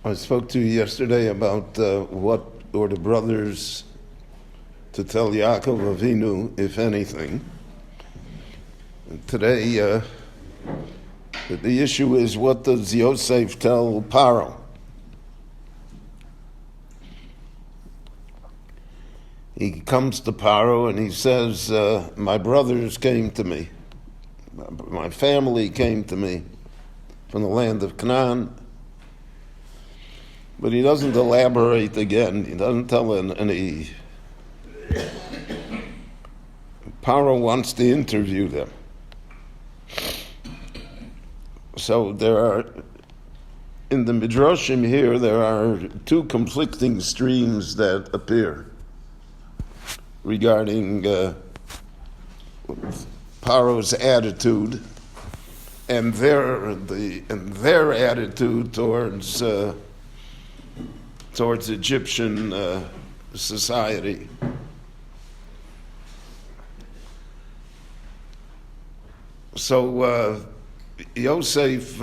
I spoke to you yesterday about what were the brothers to tell Yaakov Avinu, if anything. And today, the issue is, what does Yosef tell Pharaoh? He comes to Pharaoh and he says, my brothers came to me, my family came to me from the land of Canaan. But he doesn't elaborate again. He doesn't tell any. Pharaoh wants to interview them. So there are, in the Midrashim here, there are two conflicting streams that appear regarding Pharaoh's attitude and their attitude towards Egyptian society. So Yosef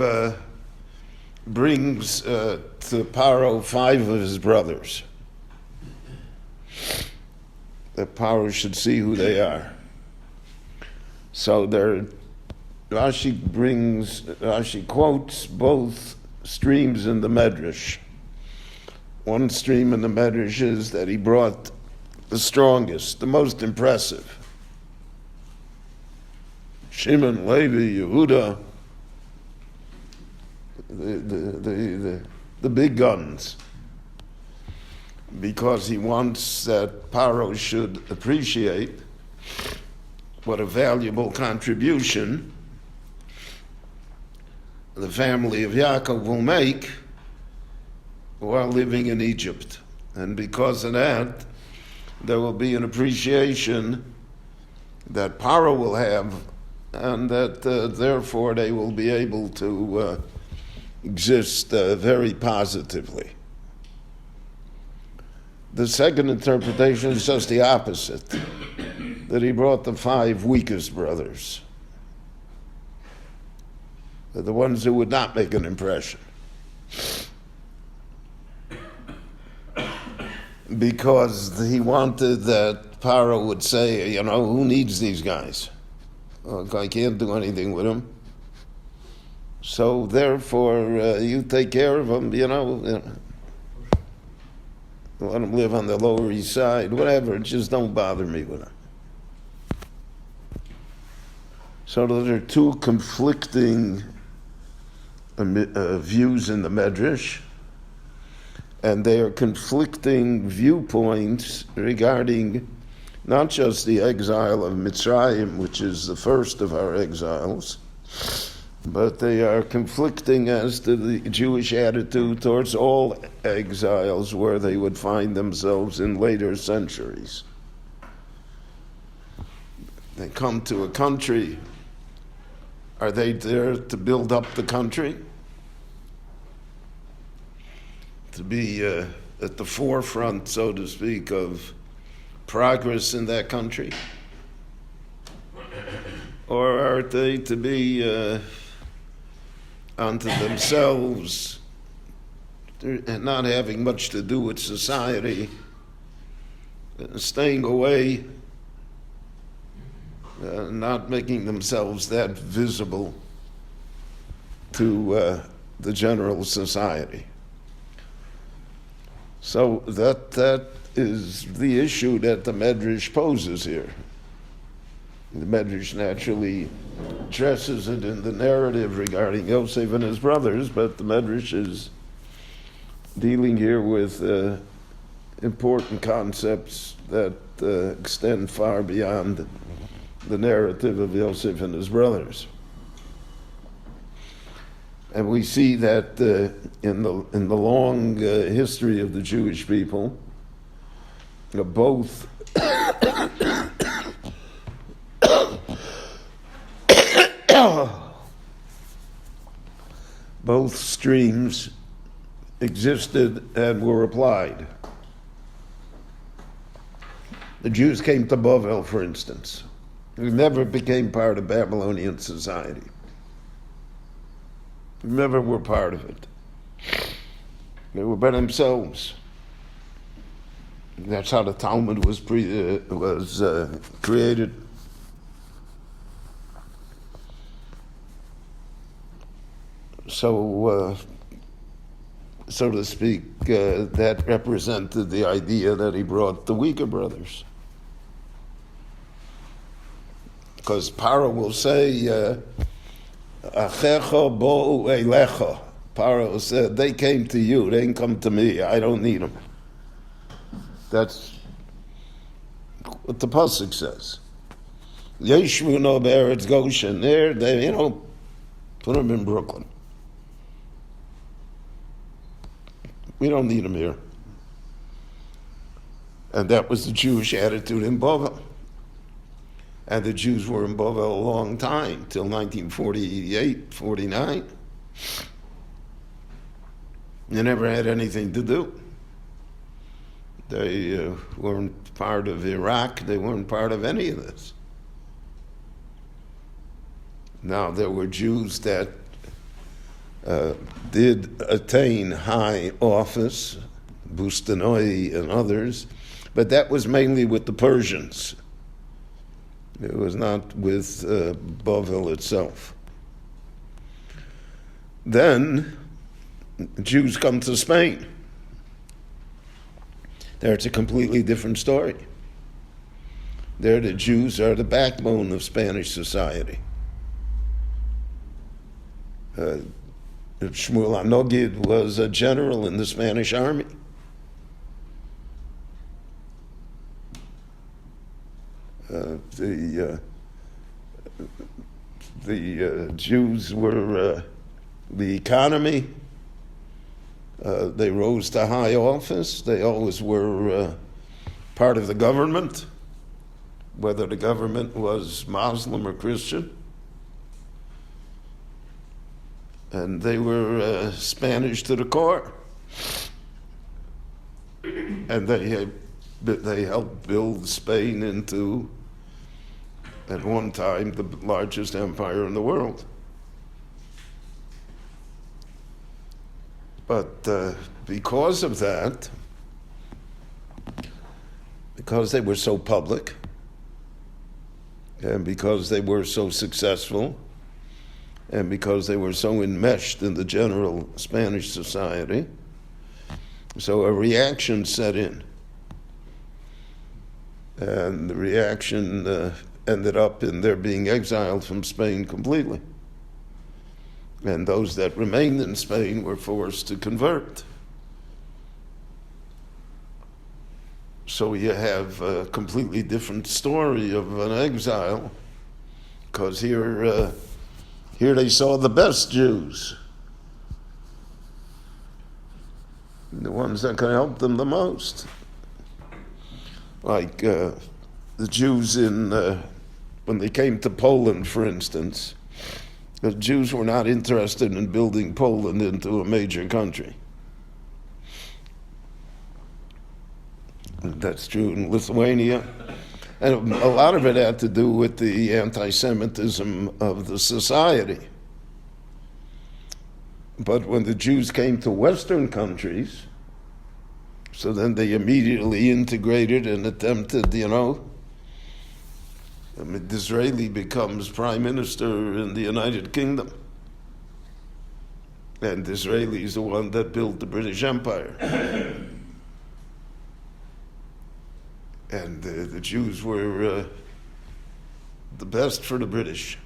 brings to Pharaoh 5 of his brothers, that Pharaoh should see who they are. So Rashi quotes both streams in the Medrash. One stream in the Medrash is that he brought the strongest, the most impressive. Shimon, Levi, Yehuda, the big guns, because he wants that Pharaoh should appreciate what a valuable contribution the family of Yaakov will make while living in Egypt. And because of that, there will be an appreciation that Pharaoh will have, and that therefore they will be able to exist very positively. The second interpretation is just the opposite, that he brought the 5 weakest brothers, the ones who would not make an impression, because he wanted that Pharaoh would say, who needs these guys? I can't do anything with them. So therefore, you take care of them, let them live on the Lower East Side, whatever, just don't bother me with them. So those are two conflicting views in the Medrash, and they are conflicting viewpoints regarding not just the exile of Mitzrayim, which is the first of our exiles, but they are conflicting as to the Jewish attitude towards all exiles where they would find themselves in later centuries. They come to a country. Are they there to build up the country? To be at the forefront, so to speak, of progress in that country? Or are they to be unto themselves and not having much to do with society, staying away, not making themselves that visible to the general society? So that is the issue that the Medrash poses here. The Medrash naturally addresses it in the narrative regarding Yosef and his brothers, but the Medrash is dealing here with important concepts that extend far beyond the narrative of Yosef and his brothers. And we see that in the long history of the Jewish people, both both streams existed and were applied. The Jews came to Bavel, for instance. They never became part of Babylonian society. Never were part of it. They were by themselves. That's how the Talmud was created. So, so to speak, that represented the idea that he brought the weaker brothers. Because pharaoh will say, Achecha bo'u eilecha. Pharaoh said, they came to you, they didn't come to me, I don't need them. That's what the pasuk says. Yeshvu no be'eretz Goshen. There, they, put them in Brooklyn. We don't need them here. And that was the Jewish attitude in Bavel. And the Jews were in Bavel a long time, till 1948, 49. They never had anything to do. They weren't part of Iraq. They weren't part of any of this. Now, there were Jews that did attain high office, Bustanoi and others, but that was mainly with the Persians. It was not with Bavel itself. Then, Jews come to Spain. There it's a completely different story. There the Jews are the backbone of Spanish society. Shmuel Anogid was a general in the Spanish army. The Jews were the economy. They rose to high office. They always were part of the government, whether the government was Muslim or Christian. And they were Spanish to the core. And they helped build Spain into, at one time, the largest empire in the world. But because of that, because they were so public, and because they were so successful, and because they were so enmeshed in the general Spanish society, so a reaction set in. And the reaction ended up in their being exiled from Spain completely. And those that remained in Spain were forced to convert. So you have a completely different story of an exile, because here they saw the best Jews, the ones that could help them the most. Like the Jews when they came to Poland, for instance, the Jews were not interested in building Poland into a major country. That's true in Lithuania. And a lot of it had to do with the anti-Semitism of the society. But when the Jews came to Western countries, so then they immediately integrated and attempted, Disraeli becomes prime minister in the United Kingdom. And Disraeli is the one that built the British Empire. And the Jews were the best for the British.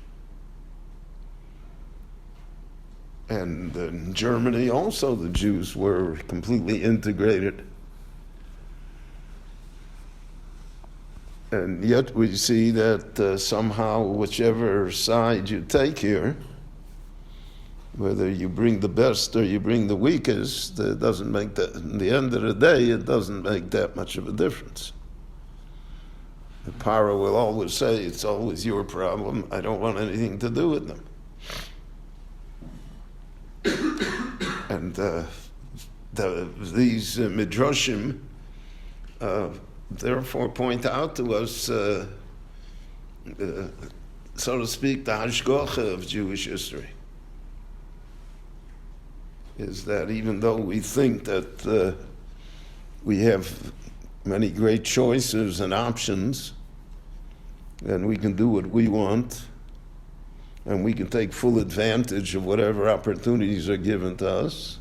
And in Germany also the Jews were completely integrated. And yet we see that somehow, whichever side you take here, whether you bring the best or you bring the weakest, it doesn't make that, in the end of the day, it doesn't make that much of a difference. The pharaoh will always say, it's always your problem, I don't want anything to do with them. And these midrashim therefore point out to us, so to speak, the hashgacha of Jewish history. is that even though we think that we have many great choices and options, and we can do what we want, and we can take full advantage of whatever opportunities are given to us,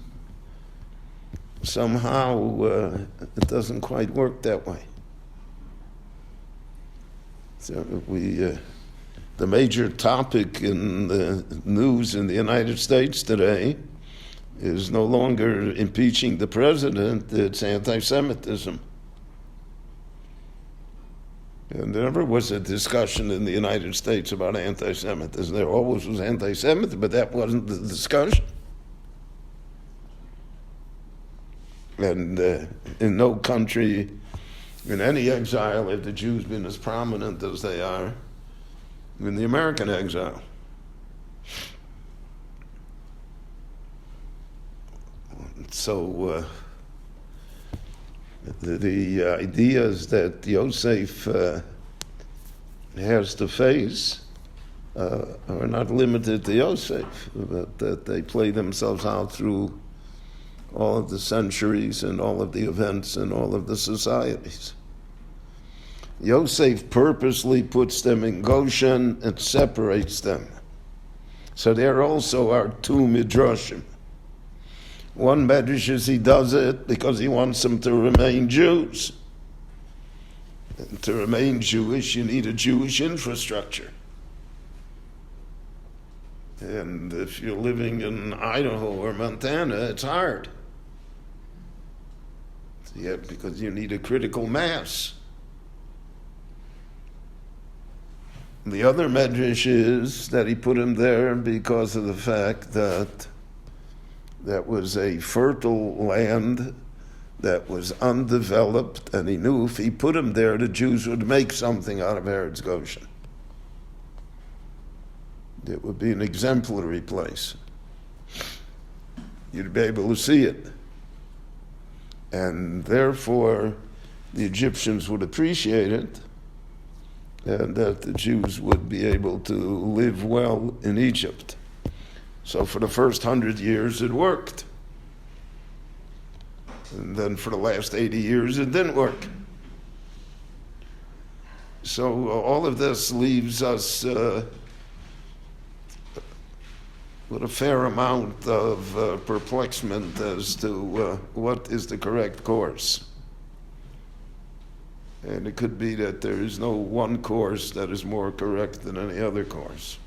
somehow it doesn't quite work that way. So the major topic in the news in the United States today is no longer impeaching the president, it's anti-Semitism. And there never was a discussion in the United States about anti-Semitism. There always was anti-Semitism, but that wasn't the discussion. And in no country, in any exile, have the Jews been as prominent as they are in the American exile. So the ideas that Yosef has to face are not limited to Yosef, but that they play themselves out through all of the centuries and all of the events and all of the societies. Yosef purposely puts them in Goshen and separates them. So there also are two midrashim. One medrash is he does it because he wants them to remain Jews. And to remain Jewish, you need a Jewish infrastructure. And if you're living in Idaho or Montana, it's hard. Yeah, because you need a critical mass. The other medrash is that he put him there because of the fact that that was a fertile land that was undeveloped, and he knew if he put him there, the Jews would make something out of Eretz Goshen. It would be an exemplary place. You'd be able to see it. And therefore, the Egyptians would appreciate it, and that the Jews would be able to live well in Egypt. So for the first 100 years, it worked. And then for the last 80 years, it didn't work. So all of this leaves us with a fair amount of perplexement as to what is the correct course. And it could be that there is no one course that is more correct than any other course.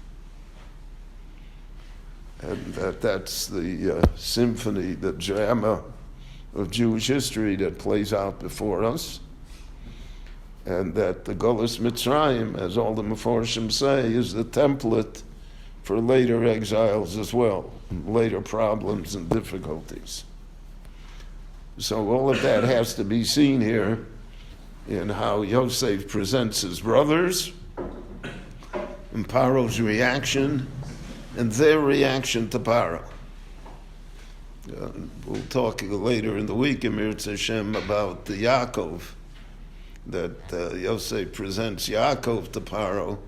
And that's the symphony, the drama of Jewish history that plays out before us. And that the Golus Mitzrayim, as all the Meforshim say, is the template for later exiles as well, later problems and difficulties. So all of that has to be seen here in how Yosef presents his brothers, and Pharaoh's reaction, and their reaction to Pharaoh. We'll talk later in the week in Mirz Hashem about the Yaakov, that Yosef presents Yaakov to Pharaoh.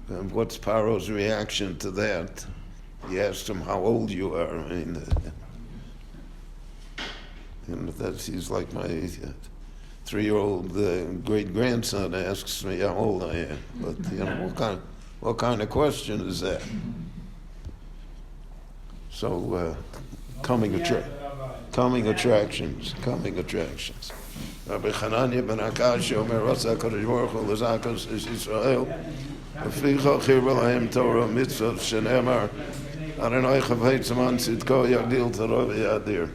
And what's Pharaoh's reaction to that? He asks him, how old you are. I mean, he's like my 3-year-old great-grandson asks me how old I am. But, what kind of question is that? So, coming attractions. Rabbi Chananya ben Akash Omer Rasa Kodesh Baruch Hu L'Zakos Is Yisrael V'ficha Chirva Lahem Torah Mitzvah Shenemar Adonai Chavei Tzaman Tzidko Yagdil Torah V'Yadir